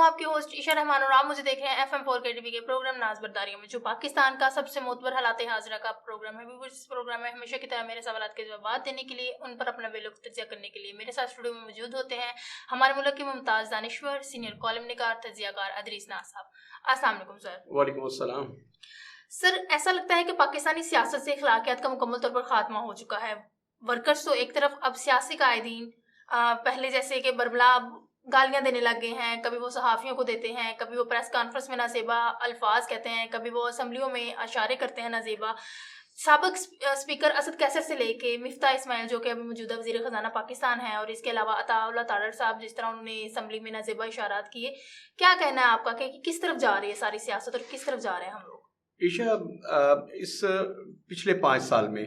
آپ کی ہوسٹ عشاء رحمان اور آپ مجھے دیکھ رہے ہیں FM4 KTV کے پروگرام ناز برداریوں میں، جو پاکستان کا سب سے معتبر حالات حاضرہ کا پروگرام ہے۔ اس پروگرام میں ہمیشہ کی طرح میرے سوالات کے جوابات دینے کے لیے، ان پر اپنا ویلو تجزیہ کرنے کے لیے میرے ساتھ اسٹوڈیو میں موجود ہوتے ہیں ہمارے ملک کے ممتاز دانشور، سینئر کالم نگار، تجزیہ کار ادریس ناز صاحب۔ السلام علیکم سر۔ وعلیکم السلام۔ سر، ایسا لگتا ہے کہ پاکستانی سیاست سے اخلاقیات کا مکمل طور پر خاتمہ ہو چکا ہے۔ ورکرز تو ایک طرف، اب سیاسی قائدین پہلے جیسے کہ بربلا گالیاں دینے لگ گئے ہیں، کبھی وہ صحافیوں کو دیتے ہیں، کبھی وہ پریس کانفرنس میں نازیبا الفاظ کہتے ہیں، کبھی وہ اسمبلیوں میں اشارے کرتے ہیں نازیبا۔ سابق اسپیکر اسد کیسر سے لے کے مفتاح اسماعیل جو کہ ابھی موجودہ وزیر خزانہ پاکستان ہے، اور اس کے علاوہ عطا اللہ تارڑ صاحب، جس طرح انہوں نے اسمبلی میں نازیبا اشارات کیے، کیا کہنا ہے آپ کا کہ کس طرف جا رہی ہے ساری سیاست اور کس طرف جا رہے ہیں ہم لوگ؟ عشاء، اس پچھلے 5 سال میں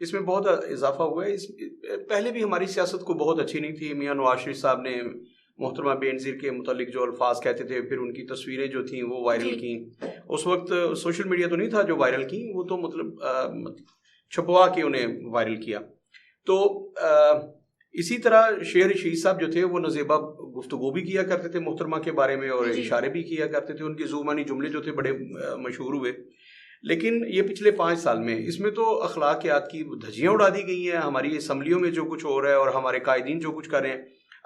اس میں بہت اضافہ ہوا ہے۔ پہلے بھی ہماری سیاست کو بہت اچھی نہیں تھی۔ میاں نواز شریف صاحب نے محترمہ بے نظیر کے متعلق جو الفاظ کہتے تھے، پھر ان کی تصویریں جو تھیں وہ وائرل کیں۔ اس وقت سوشل میڈیا تو نہیں تھا جو وائرل کی، وہ تو مطلب چھپوا کے انہیں وائرل کیا۔ تو اسی طرح شیر رشید صاحب جو تھے وہ نازیبا گفتگو بھی کیا کرتے تھے محترمہ کے بارے میں، اور اشارے بھی کیا کرتے تھے۔ ان کے زبانی جملے جو تھے بڑے مشہور ہوئے۔ لیکن یہ پچھلے 5 سال میں اس میں تو اخلاقیات کی دھجیاں اڑا دی گئی ہیں۔ ہماری اسمبلیوں میں جو کچھ ہو رہا ہے اور ہمارے قائدین جو کچھ کر رہے ہیں،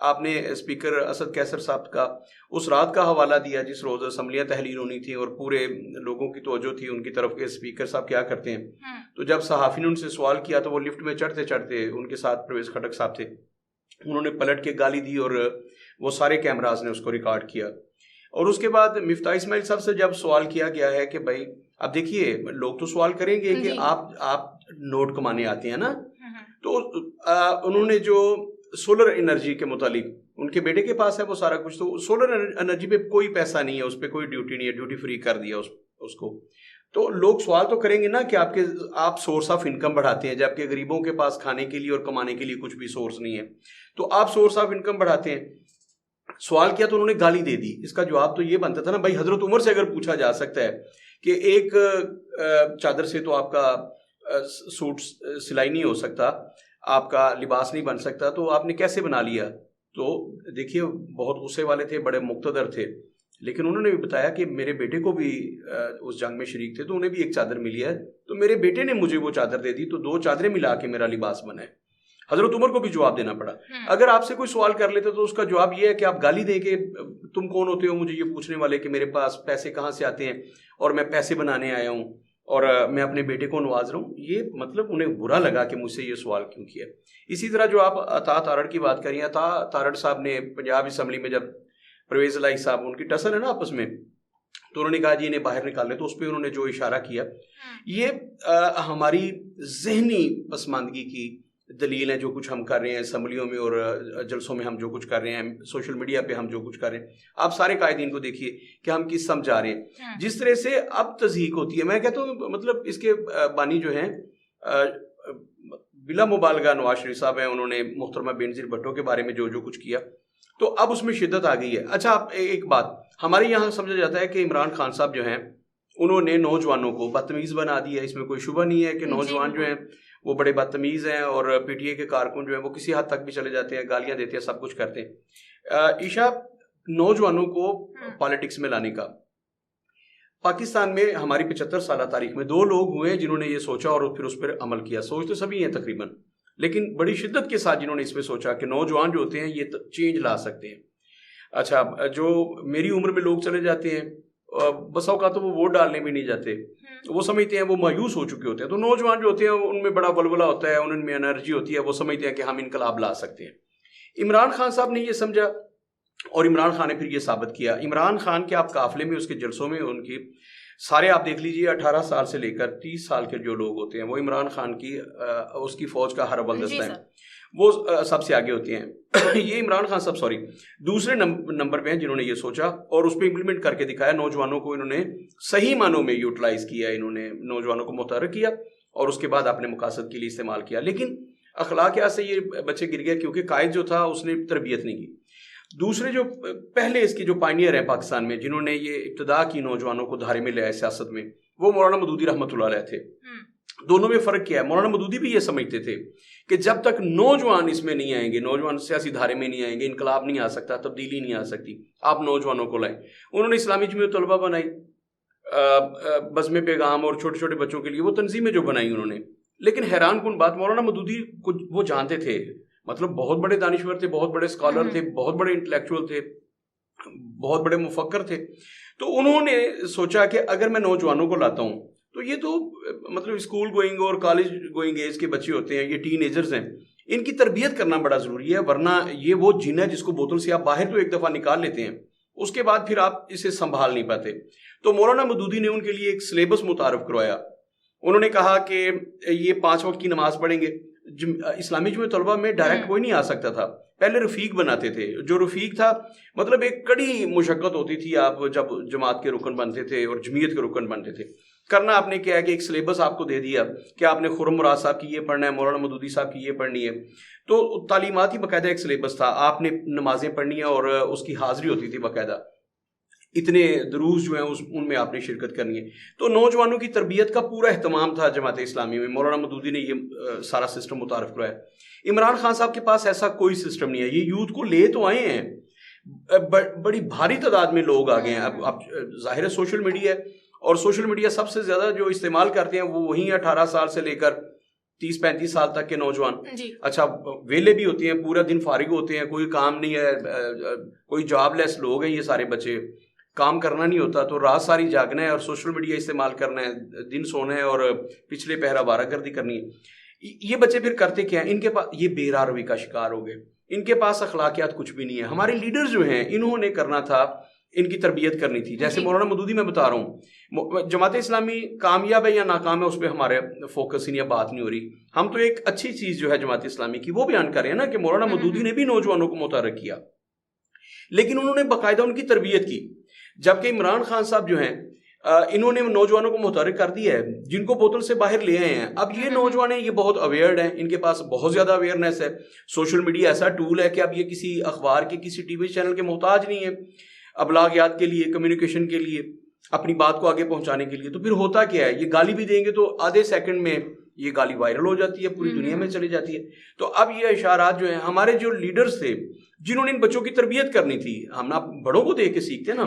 آپ نے اسپیکر اسد کیسر صاحب کا اس رات کا حوالہ دیا جس روز اسمبلیاں تحلیل ہونی تھیں اور پورے لوگوں کی توجہ تھی ان کی طرف کہ اسپیکر صاحب کیا کرتے ہیں۔ تو جب صحافی نے ان سے سوال کیا تو وہ لفٹ میں چڑھتے چڑھتے، ان کے ساتھ پرویز خٹک صاحب تھے، انہوں نے پلٹ کے گالی دی اور وہ سارے کیمراز نے اس کو ریکارڈ کیا۔ اور اس کے بعد مفتاح اسماعیل صاحب سے جب سوال کیا گیا ہے کہ بھائی اب دیکھیے لوگ تو سوال کریں گے کہ آپ نوٹ کمانے آتے ہیں نا، تو انہوں نے جو سولر انرجی کے متعلق، ان کے بیٹے کے پاس ہے وہ سارا کچھ، تو سولر انرجی پہ کوئی پیسہ نہیں ہے، اس پہ کوئی ڈیوٹی نہیں ہے، ڈیوٹی فری کر دیا اس کو۔ تو لوگ سوال تو کریں گے نا کہ آپ سورس آف انکم بڑھاتے ہیں، جبکہ غریبوں کے پاس کھانے کے لیے اور کمانے کے لیے کچھ بھی سورس نہیں ہے، تو آپ سورس آف انکم بڑھاتے ہیں۔ سوال کیا تو انہوں نے گالی دے دی۔ اس کا جواب تو یہ بنتا تھا نا بھائی، حضرت عمر سے اگر پوچھا جا سکتا ہے کہ ایک چادر سے تو آپ کا سوٹ سلائی نہیں ہو سکتا، آپ کا لباس نہیں بن سکتا، تو آپ نے کیسے بنا لیا؟ تو دیکھیے بہت غصے والے تھے، بڑے مقتدر تھے، لیکن انہوں نے بھی بتایا کہ میرے بیٹے کو بھی اس جنگ میں شریک تھے تو انہیں بھی ایک چادر ملی ہے، تو میرے بیٹے نے مجھے وہ چادر دے دی، تو 2 چادریں ملا کے میرا لباس بنا ہے۔ حضرت عمر کو بھی جواب دینا پڑا۔ اگر آپ سے کوئی سوال کر لیتے تو اس کا جواب یہ ہے کہ آپ گالی دیں کہ تم کون ہوتے ہو مجھے یہ پوچھنے والے کہ میرے پاس پیسے کہاں سے آتے ہیں اور میں پیسے بنانے آیا ہوں اور میں اپنے بیٹے کو نواز رہا ہوں۔ یہ مطلب انہیں برا لگا کہ مجھ سے یہ سوال کیوں کیا۔ اسی طرح جو آپ عطا تارڑ کی بات کریے، عطا تارڑ صاحب نے پنجاب اسمبلی میں جب پرویز الہی صاحب، ان کی ٹسل ہے نا آپس میں، تو انہوں نے کہا جی انہیں باہر نکال لیں، تو اس پہ انہوں نے جو اشارہ کیا، یہ ہماری ذہنی پسماندگی کی دلیل ہے۔ جو کچھ ہم کر رہے ہیں اسمبلیوں میں اور جلسوں میں، ہم جو کچھ کر رہے ہیں، سوشل میڈیا پہ ہم جو کچھ کر رہے ہیں، آپ سارے قائدین کو دیکھیے کہ ہم کس سمجھ جا رہے ہیں۔ جس طرح سے اب تضحیق ہوتی ہے، میں کہتا ہوں مطلب اس کے بانی جو ہیں بلا مبالغہ نواز شریف صاحب ہیں، انہوں نے محترمہ بے نظیر بھٹو کے بارے میں جو کچھ کیا، تو اب اس میں شدت آ گئی ہے۔ اچھا، اب ایک بات ہمارے یہاں سمجھا جاتا ہے کہ عمران خان صاحب جو ہیں انہوں نے نوجوانوں کو بدتمیز بنا دیا ہے۔ اس میں کوئی شبہ نہیں ہے کہ نوجوان جو ہیں وہ بڑے بدتمیز ہیں، اور پی ٹی اے کے کارکن جو ہیں وہ کسی حد تک بھی چلے جاتے ہیں، گالیاں دیتے ہیں، سب کچھ کرتے ہیں۔ عشاء، نوجوانوں کو پالیٹکس میں لانے کا پاکستان میں ہماری 75 سالہ تاریخ میں 2 لوگ ہوئے ہیں جنہوں نے یہ سوچا اور پھر اس پر عمل کیا۔ سوچ تو سبھی ہیں تقریباً، لیکن بڑی شدت کے ساتھ جنہوں نے اس پہ سوچا کہ نوجوان جو ہوتے ہیں یہ چینج لا سکتے ہیں۔ اچھا، جو میری عمر میں لوگ چلے جاتے ہیں، بس اوقات تو وہ ووٹ ڈالنے بھی نہیں جاتے، وہ سمجھتے ہیں، وہ مایوس ہو چکے ہوتے ہیں۔ تو نوجوان جو ہوتے ہیں ان میں بڑا ولولہ ہوتا ہے، ان میں انرجی ہوتی ہے، وہ سمجھتے ہیں کہ ہم انقلاب لا سکتے ہیں۔ عمران خان صاحب نے یہ سمجھا اور عمران خان نے پھر یہ ثابت کیا۔ عمران خان کے آپ قافلے میں، اس کے جلسوں میں، ان کی سارے آپ دیکھ لیجئے 18 سال سے لے کر 30 سال کے جو لوگ ہوتے ہیں وہ عمران خان کی اس کی فوج کا ہر اول دستہ ہے، وہ سب سے آگے ہوتے ہیں۔ یہ عمران خان صاحب دوسرے نمبر پہ ہیں جنہوں نے یہ سوچا اور اس پہ امپلیمنٹ کر کے دکھایا۔ نوجوانوں کو انہوں نے صحیح معنوں میں یوٹیلائز کیا، انہوں نے نوجوانوں کو متحرک کیا اور اس کے بعد اپنے مقاصد کے لیے استعمال کیا۔ لیکن اخلاقیات سے یہ بچے گر گئے کیونکہ قائد جو تھا اس نے تربیت نہیں کی۔ دوسرے جو پہلے اس کی جو پائنیئر ہیں پاکستان میں، جنہوں نے یہ ابتدا کی نوجوانوں کو دھارے میں لے آئے سیاست میں، وہ مولانا مودودی رحمۃ اللہ علیہ تھے۔ دونوں میں فرق کیا ہے؟ مولانا مودودی بھی یہ سمجھتے تھے کہ جب تک نوجوان اس میں نہیں آئیں گے، نوجوان سیاسی دھارے میں نہیں آئیں گے، انقلاب نہیں آ سکتا، تبدیلی نہیں آ سکتی، آپ نوجوانوں کو لائیں۔ انہوں نے اسلامی جمعیت طلبہ بنائی، بزم پیغام اور چھوٹے چھوٹے بچوں کے لیے وہ تنظیمیں جو بنائی انہوں نے۔ لیکن حیران کن بات، مولانا مودودی کو وہ جانتے تھے، مطلب بہت بڑے دانشور تھے، بہت بڑے اسکالر تھے، بہت بڑے انٹلیکچوئل تھے، بہت بڑے مفکر تھے۔ تو انہوں نے سوچا کہ اگر میں نوجوانوں کو لاتا ہوں تو یہ تو مطلب اسکول گوئنگ اور کالج گوئنگ ایج کے بچے ہوتے ہیں، یہ ٹین ایجرز ہیں، ان کی تربیت کرنا بڑا ضروری ہے، ورنہ یہ وہ جن ہے جس کو بوتل سے آپ باہر تو ایک دفعہ نکال لیتے ہیں، اس کے بعد پھر آپ اسے سنبھال نہیں پاتے۔ تو مولانا مودودی نے ان کے لیے ایک سلیبس متعارف کروایا۔ انہوں نے کہا کہ یہ 5 وقت کی نماز پڑھیں گے۔ اسلامی جمعیت طلبہ میں ڈائریکٹ کوئی نہیں آ سکتا تھا، پہلے رفیق بناتے تھے۔ جو رفیق تھا مطلب ایک کڑی مشقت ہوتی تھی، آپ جب جماعت کے رکن بنتے تھے اور جمعیت کے رکن بنتے تھے۔ کرنا آپ نے کیا ہے کہ ایک سلیبس آپ کو دے دیا کہ آپ نے خرم مراد صاحب کی یہ پڑھنا ہے، مولانا مودودی صاحب کی یہ پڑھنی ہے۔ تو تعلیمات ہی باقاعدہ ایک سلیبس تھا، آپ نے نمازیں پڑھنی ہیں اور اس کی حاضری ہوتی تھی باقاعدہ، اتنے دروس جو ہیں ان میں آپ نے شرکت کرنی ہے۔ تو نوجوانوں کی تربیت کا پورا اہتمام تھا جماعت اسلامی میں، مولانا مودودی نے یہ سارا سسٹم متعارف کروایا۔ عمران خان صاحب کے پاس ایسا کوئی سسٹم نہیں ہے، یہ یوتھ کو لے تو آئے ہیں، بڑی بھاری تعداد میں لوگ آ گئے ہیں۔ اب ظاہر ہے سوشل میڈیا ہے، اور سوشل میڈیا سب سے زیادہ جو استعمال کرتے ہیں وہ وہی 18 سال سے لے کر 30-35 سال تک کے نوجوان۔ اچھا ویلے بھی ہوتے ہیں، پورا دن فارغ ہوتے ہیں، کوئی کام نہیں ہے، کوئی جاب لیس لوگ ہیں یہ سارے بچے، کام کرنا نہیں ہوتا تو رات ساری جاگنا ہے اور سوشل میڈیا استعمال کرنا ہے، دن سونا ہے اور پچھلے پہرا بارہ گردی کرنی ہے۔ یہ بچے پھر کرتے کیا ہیں؟ ان کے پاس یہ بے راہ روی کا شکار ہو گئے، ان کے پاس اخلاقیات کچھ بھی نہیں ہے۔ ہمارے لیڈر جو ہیں انہوں نے کرنا تھا، ان کی تربیت کرنی تھی۔ جیسے مولانا مودودی میں بتا رہا ہوں، جماعت اسلامی کامیاب ہے یا ناکام ہے اس پہ ہمارے فوکس ہی نہیں، بات نہیں ہو رہی۔ ہم تو ایک اچھی چیز جو ہے جماعت اسلامی کی وہ بیان کر رہے ہیں نا کہ مولانا مودودی نے بھی نوجوانوں کو متحرک کیا، لیکن انہوں نے باقاعدہ ان کی تربیت کی۔ جبکہ عمران خان صاحب جو ہیں انہوں نے نوجوانوں کو متحرک کر دیا ہے، جن کو بوتل سے باہر لے آئے ہیں۔ اب یہ نوجوان ہیں، یہ بہت اویئرڈ ہیں، ان کے پاس بہت زیادہ اویئرنیس ہے۔ سوشل میڈیا ایسا ٹول ہے کہ اب یہ کسی اخبار کے، کسی ٹی وی چینل کے محتاج نہیں ہے، ابلاغیات کے لیے، کمیونیکیشن کے لیے، اپنی بات کو آگے پہنچانے کے لیے۔ تو پھر ہوتا کیا ہے، یہ گالی بھی دیں گے تو آدھے سیکنڈ میں یہ گالی وائرل ہو جاتی ہے، پوری دنیا میں چلی جاتی ہے۔ تو اب یہ اشارات جو ہیں، ہمارے جو لیڈرز تھے جنہوں نے ان بچوں کی تربیت کرنی تھی، ہم نا بڑوں کو دیکھ کے سیکھتے نا۔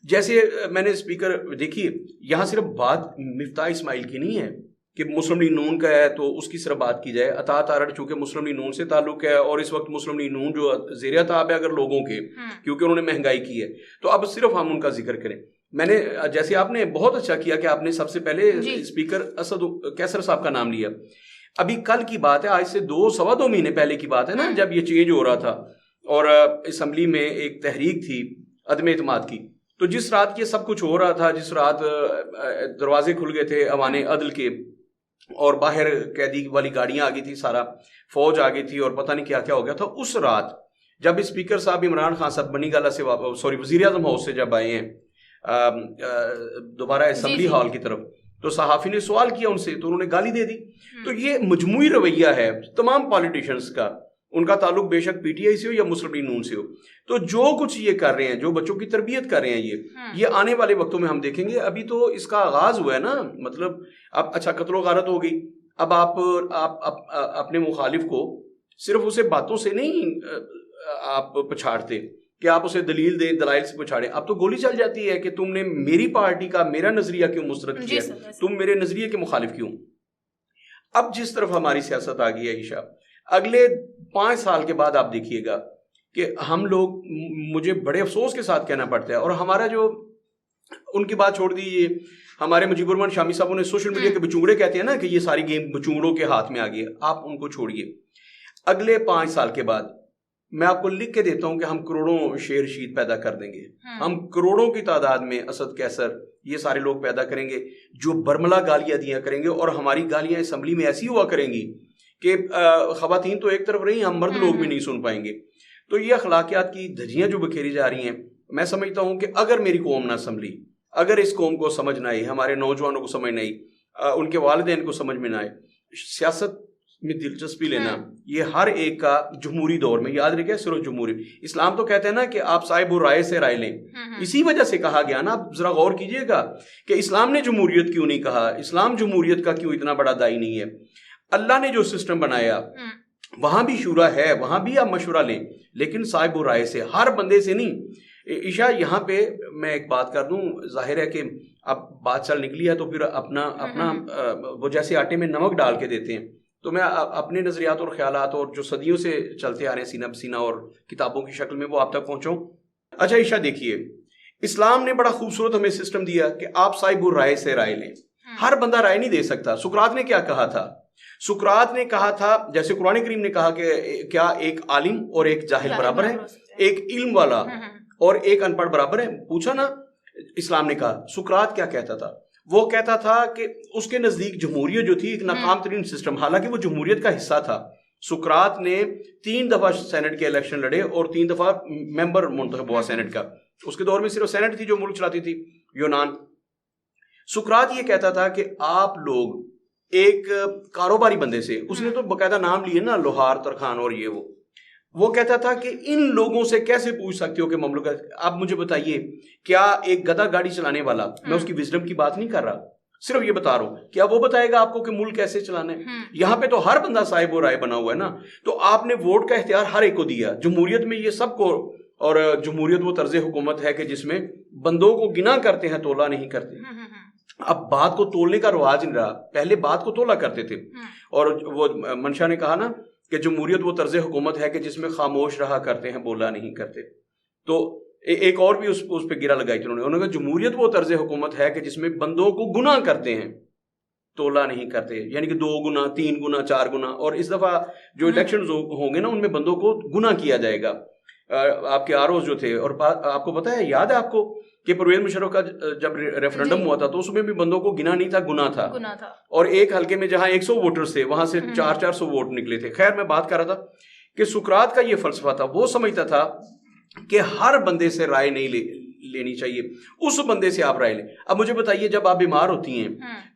جیسے میں نے اسپیکر دیکھیے، یہاں صرف بات مفتاح اسماعیل کی نہیں ہے کہ مسلم لیگ نون کا ہے تو اس کی صرف بات کی جائے۔ اطاعت آرڑ چونکہ مسلم لیگ نون سے تعلق ہے، اور اس وقت مسلم لیگ نون جو زیر اطاعت ہے اگر لوگوں کے، کیونکہ انہوں نے مہنگائی کی ہے، تو اب صرف ہم ان کا ذکر کریں۔ میں نے جیسے آپ نے بہت اچھا کیا کہ آپ نے سب سے پہلے اسپیکر اسد کیسر صاحب کا نام لیا۔ ابھی کل کی بات ہے، آج سے 2-2.25 مہینے پہلے کی بات ہے نا، جب یہ چینج ہو رہا تھا اور اسمبلی میں ایک تحریک تھی عدم اعتماد کی، تو جس رات یہ سب کچھ ہو رہا تھا، جس رات دروازے کھل گئے تھے ایوان عدل کے اور باہر قیدی والی گاڑیاں آ گئی تھی، سارا فوج آ گئی تھی اور پتہ نہیں کیا کیا ہو گیا تھا، اس رات جب اسپیکر صاحب عمران خان صاحب بنی گالہ سے وزیر اعظم ہاؤس سے جب آئے ہیں دوبارہ اسمبلی ہال کی طرف، تو صحافی نے سوال کیا ان سے تو انہوں نے گالی دے دی۔ تو یہ مجموعی رویہ ہے تمام پالیٹیشنز کا، ان کا تعلق بے شک پی ٹی آئی سے ہو یا مسلم لیگ نون سے ہو، تو جو کچھ یہ کر رہے ہیں، جو بچوں کی تربیت کر رہے ہیں، یہ آنے والے وقتوں میں ہم دیکھیں گے۔ ابھی تو اس کا آغاز ہوا ہے نا، مطلب اب اچھا قتل و غارت ہو گئی، اب آپ اپنے مخالف کو صرف اسے باتوں سے نہیں آپ پچھاڑتے کہ آپ اسے دلیل دیں، دلائل سے پچھاڑیں، اب تو گولی چل جاتی ہے کہ تم نے میری پارٹی کا میرا نظریہ کیوں مسترد کیا، تم میرے نظریے کے مخالف کیوں۔ اب جس طرف ہماری سیاست آ گئی ہے عائشہ، اگلے 5 سال کے بعد آپ دیکھیے گا کہ ہم لوگ، مجھے بڑے افسوس کے ساتھ کہنا پڑتا ہے، اور ہمارا جو ان کی بات چھوڑ دیجیے، ہمارے مجیب الرحمان شامی صاحب انہیں سوشل میڈیا کے بچونگڑے کہتے ہیں نا کہ یہ ساری گیم بچونگڑوں کے ہاتھ میں آ گئی ہے، آپ ان کو چھوڑیے۔ اگلے 5 سال کے بعد میں آپ کو لکھ کے دیتا ہوں کہ ہم کروڑوں شیر شید پیدا کر دیں گے، ہم کروڑوں کی تعداد میں اسد کیسر یہ سارے لوگ پیدا کریں گے جو برملا گالیاں دیا کریں گے، اور ہماری گالیاں اسمبلی میں ایسی ہوا کریں گی کہ خواتین تو ایک طرف رہی، ہم مرد لوگ بھی نہیں سن پائیں گے۔ تو یہ اخلاقیات کی دھجیاں جو بکھیری جا رہی ہیں، میں سمجھتا ہوں کہ اگر میری قوم نہ سنبھلی، اگر اس قوم کو سمجھ نہ آئی، ہمارے نوجوانوں کو سمجھ نہ آئی، ان کے والدین کو سمجھ میں نہ آئے، سیاست میں دلچسپی لینا یہ ہر ایک کا جمہوری دور میں یاد رکھے صرف جمہوری اسلام تو کہتے ہیں نا کہ آپ صاحب الرائے سے رائے لیں. اسی وجہ سے کہا گیا نا. آپ ذرا غور کیجئے گا کہ اسلام نے جمہوریت کیوں نہیں کہا, اسلام جمہوریت کا کیوں اتنا بڑا دائی نہیں ہے. اللہ نے جو سسٹم بنایا وہاں بھی شورا ہے, وہاں بھی آپ مشورہ لیں, لیکن صاحب الرائے سے, ہر بندے سے نہیں. عشاء یہاں پہ میں ایک بات کر دوں, ظاہر ہے کہ اب بات چل نکلی ہے تو پھر اپنا وہ جیسے آٹے میں نمک ڈال کے دیتے ہیں, تو میں اپنے نظریات اور خیالات اور جو صدیوں سے چلتے آ رہے ہیں سینہ بسینہ اور کتابوں کی شکل میں وہ آپ تک پہنچاؤں. اچھا عشاء دیکھیے, اسلام نے بڑا خوبصورت ہمیں سسٹم دیا کہ آپ صاحب الرائے سے رائے لیں. ہر بندہ رائے نہیں دے سکتا. سقراط نے کیا کہا تھا؟ سقراط نے کہا تھا, جیسے قرآن کریم نے کہا کہ کیا ایک عالم اور ایک جاہل برابر ہے, ایک علم والا اور ایک ان پڑھ برابر ہے؟ پوچھا نا. اسلام نے کہا. سقراط کیا کہتا تھا؟ وہ کہتا تھا کہ اس کے نزدیک جمہوریت جو تھی ایک ناکام ترین سسٹم, حالانکہ وہ جمہوریت کا حصہ تھا. سقراط نے 3 دفعہ سینٹ کے الیکشن لڑے اور 3 دفعہ ممبر منتخب ہوا سینٹ کا. اس کے دور میں صرف سینٹ تھی جو ملک چلاتی تھی, یونان. سقراط یہ کہتا تھا کہ آپ لوگ ایک کاروباری بندے سے, اس نے تو باقاعدہ نام لیے نا, لوہار, ترخان اور یہ وہ کہتا تھا کہ ان لوگوں سے کیسے پوچھ سکتے ہو کہ مملکت, آپ مجھے بتائیے کیا ایک گدھا گاڑی چلانے والا, میں اس کی وزڈم کی بات نہیں کر رہا, صرف یہ بتا رہا ہوں, کیا وہ بتائے گا آپ کو کہ ملک کیسے چلانا ہے؟ یہاں پہ تو ہر بندہ صاحب و رائے بنا ہوا ہے نا. تو آپ نے ووٹ کا اختیار ہر ایک کو دیا. جمہوریت میں یہ سب کو, اور جمہوریت وہ طرز حکومت ہے کہ جس میں بندوں کو گنا کرتے ہیں, تولا نہیں کرتے. اب بات کو تولنے کا رواج نہیں رہا, پہلے بات کو تولا کرتے تھے. اور وہ منشا نے کہا نا کہ جمہوریت وہ طرز حکومت ہے کہ جس میں خاموش رہا کرتے ہیں, بولا نہیں کرتے. تو ایک اور بھی اس پہ گرا لگائی تھی انہوں نے کہا جمہوریت وہ طرز حکومت ہے کہ جس میں بندوں کو گناہ کرتے ہیں, تولا نہیں کرتے. یعنی کہ 2 گنا, 3 گنا, 4 گنا. اور اس دفعہ جو الیکشنز ہوں گے نا ان میں بندوں کو گناہ کیا جائے گا. آپ کے آروز جو تھے, اور آپ کو پتا ہے, یاد ہے آپ کو کہ پرویز مشرف کا جب ریفرنڈم ہوا تھا تو اس میں بھی بندوں کو گنا نہیں تھا, گناہ تھا. اور ایک حلقے میں جہاں 100 ووٹرز تھے وہاں سے 400 ووٹ نکلے تھے. خیر میں بات کر رہا تھا کہ سقراط کا یہ فلسفہ تھا, وہ سمجھتا تھا کہ ہر بندے سے رائے نہیں لینی چاہیے, اس بندے سے آپ رائے لیں. اب مجھے بتائیے, جب آپ بیمار ہوتی ہیں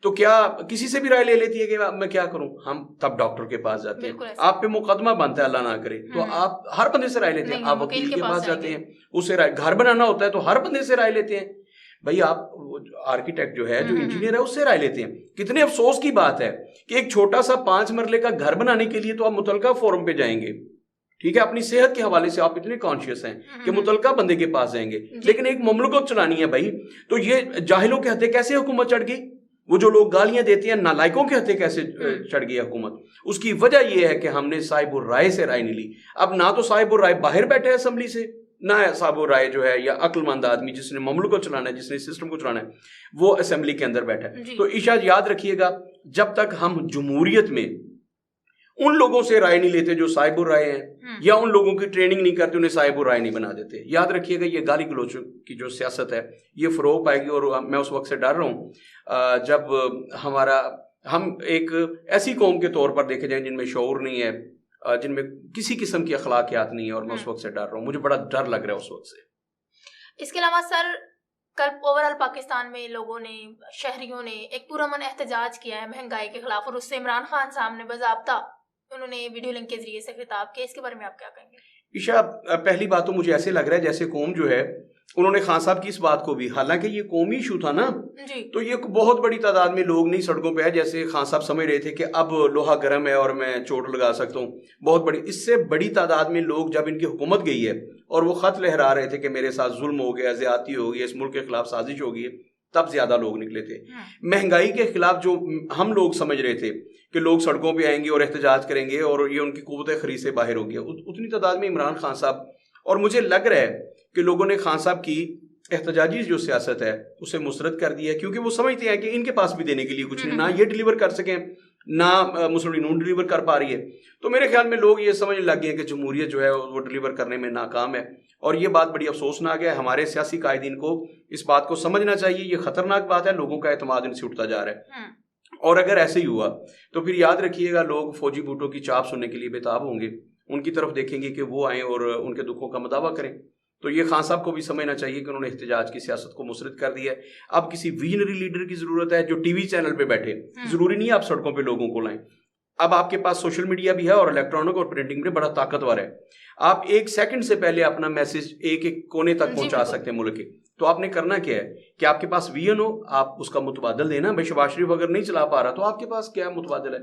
تو کیا کسی سے بھی رائے لے لیتی ہے کہ میں کیا کروں؟ ہم تب ڈاکٹر کے پاس جاتے ہیں. آپ پہ مقدمہ بنتا ہے, اللہ نہ کرے, تو آپ ہر بندے سے رائے لیتے ہیں. آپ وکیل کے پاس جاتے ہیں, اس سے رائے, گھر بنانا ہوتا ہے تو ہر بندے سے رائے لیتے ہیں. بھائی آپ آرکیٹیکٹ جو ہے, جو انجینئر ہے, اس سے رائے لیتے ہیں. کتنے افسوس کی بات ہے کہ ایک چھوٹا سا 5 مرلے کا گھر بنانے کے لیے تو آپ متعلقہ فورم پہ جائیں گے, ٹھیک ہے, اپنی صحت کے حوالے سے آپ اتنے کانشیس ہیں کہ متعلقہ بندے کے پاس جائیں گے, لیکن ایک مملکت چلانی ہے بھائی. تو یہ جاہلوں کے ہتھے کیسے حکومت چڑھ گئی؟ وہ جو لوگ گالیاں دیتے ہیں, نالائکوں کے ہتھے کیسے چڑھ گئی حکومت؟ اس کی وجہ یہ ہے کہ ہم نے صاحب الرائے سے رائے نہیں لی. اب نہ تو صاحب الرائے باہر بیٹھے اسمبلی سے, نہ صاحب الرائے جو ہے یا عقل مند آدمی جس نے مملک کو چلانا ہے, جس نے سسٹم کو چلانا ہے, وہ اسمبلی کے اندر بیٹھا ہے. تو عشاء یاد رکھیے گا, جب تک ہم جمہوریت میں ان لوگوں سے رائے نہیں لیتے جو صاحب الرائے ہیں, یا ان لوگوں کی ٹریننگ نہیں کرتے, انہیں صاحب الرائے نہیں بنا دیتے, یاد رکھیے گا یہ گالی گلوچ کی جو سیاست ہے یہ فروغ پائے گی. اور میں اس وقت سے ڈر رہا ہوں جب ہم ایک ایسی قوم کے طور پر دیکھے جائیں جن میں شعور نہیں ہے, جن میں کسی قسم کی اخلاقیات نہیں ہے, اور میں اس وقت سے ڈر رہا ہوں, مجھے بڑا ڈر لگ رہا ہے اس وقت سے. اس کے علاوہ سر, کل اوورال پاکستان میں لوگوں نے, شہریوں نے ایک پرامن احتجاج کیا ہے مہنگائی کے خلاف, اور اس سے عمران خان صاحب نے باضابطہ انہوں نے ویڈیو لنک کے ذریعے سے خطاب کیا. اس کے بارے میں آپ کیا کہیں گے؟ عشاء, پہلی بات تو مجھے ایسے لگ رہا ہے جیسے قوم جو ہے انہوں نے خان صاحب کی اس بات کو بھی, حالانکہ یہ قومی ایشو تھا نا, تو یہ بہت بڑی تعداد میں لوگ نہیں سڑکوں پہ ہے, جیسے خان صاحب سمجھ رہے تھے کہ اب لوہا گرم ہے اور میں چوٹ لگا سکتا ہوں. بہت بڑی, اس سے بڑی تعداد میں لوگ جب ان کی حکومت گئی ہے اور وہ خط لہرا رہے تھے کہ میرے ساتھ ظلم ہو گیا, زیادتی ہو گئی, اس ملک کے خلاف سازش ہو گئی ہے, تب زیادہ لوگ نکلے تھے. مہنگائی کے خلاف جو ہم لوگ سمجھ رہے تھے کہ لوگ سڑکوں پہ آئیں گے اور احتجاج کریں گے اور یہ ان کی قوت خرید سے باہر ہو گیا, اتنی تعداد میں عمران خان صاحب, اور مجھے لگ رہا ہے کہ لوگوں نے خان صاحب کی احتجاجی جو سیاست ہے اسے مسرت کر دیا ہے, کیونکہ وہ سمجھتے ہیں کہ ان کے پاس بھی دینے کے لیے کچھ نہیں, نہ یہ ڈیلیور کر سکیں, نہ مسلم لیگ نون ڈیلیور کر پا رہی ہے. تو میرے خیال میں لوگ یہ سمجھنے لگ گئے ہیں کہ جمہوریت جو ہے وہ ڈیلیور کرنے میں ناکام ہے, اور یہ بات بڑی افسوسناک ہے. ہمارے سیاسی قائدین کو اس بات کو سمجھنا چاہیے, یہ خطرناک بات ہے, لوگوں کا اعتماد ان سے اٹھتا جا رہا ہے. اور اگر ایسے ہی ہوا تو پھر یاد رکھیے گا لوگ فوجی بھٹو کی چاپ سننے کے لیے بےتاب ہوں گے, ان کی طرف دیکھیں گے کہ وہ آئیں اور ان کے دکھوں کا مداوع کریں. تو یہ خان صاحب کو بھی سمجھنا چاہیے کہ انہوں نے احتجاج کی سیاست کو مسرت کر دیا ہے. اب کسی ویژنری لیڈر کی ضرورت ہے جو ٹی وی چینل پہ بیٹھے, ضروری نہیں ہے آپ سڑکوں پہ لوگوں کو لائیں. اب آپ کے پاس سوشل میڈیا بھی ہے اور الیکٹرانک اور پرنٹنگ میں بڑا طاقتور ہے. آپ 1 سیکنڈ سے پہلے اپنا میسج ایک کونے تک پہنچا سکتے ہیں ملک کے. تو آپ نے کرنا کیا ہے کہ آپ کے پاس وی این ہو, آپ اس کا متبادل دینا. بھائی شہباز شریف اگر نہیں چلا پا رہا تو آپ کے پاس کیا متبادل ہے؟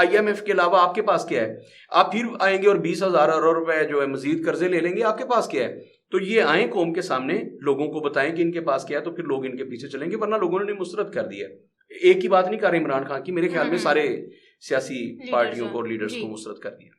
IMF کے علاوہ آپ کے پاس کیا ہے؟ آپ پھر آئیں گے اور 20,000 ارب روپے جو ہے مزید قرضے لے لیں گے, آپ کے پاس کیا ہے؟ تو یہ آئیں قوم کے سامنے لوگوں کو بتائیں کہ ان کے پاس کیا ہے, تو پھر لوگ ان کے پیچھے چلیں گے. ورنہ لوگوں نے مسترد کر دیا ہے. ایک ہی بات نہیں کر رہے عمران خان کی, میرے خیال میں سارے سیاسی پارٹیوں کو اور لیڈرز کو مسترد کر دیا.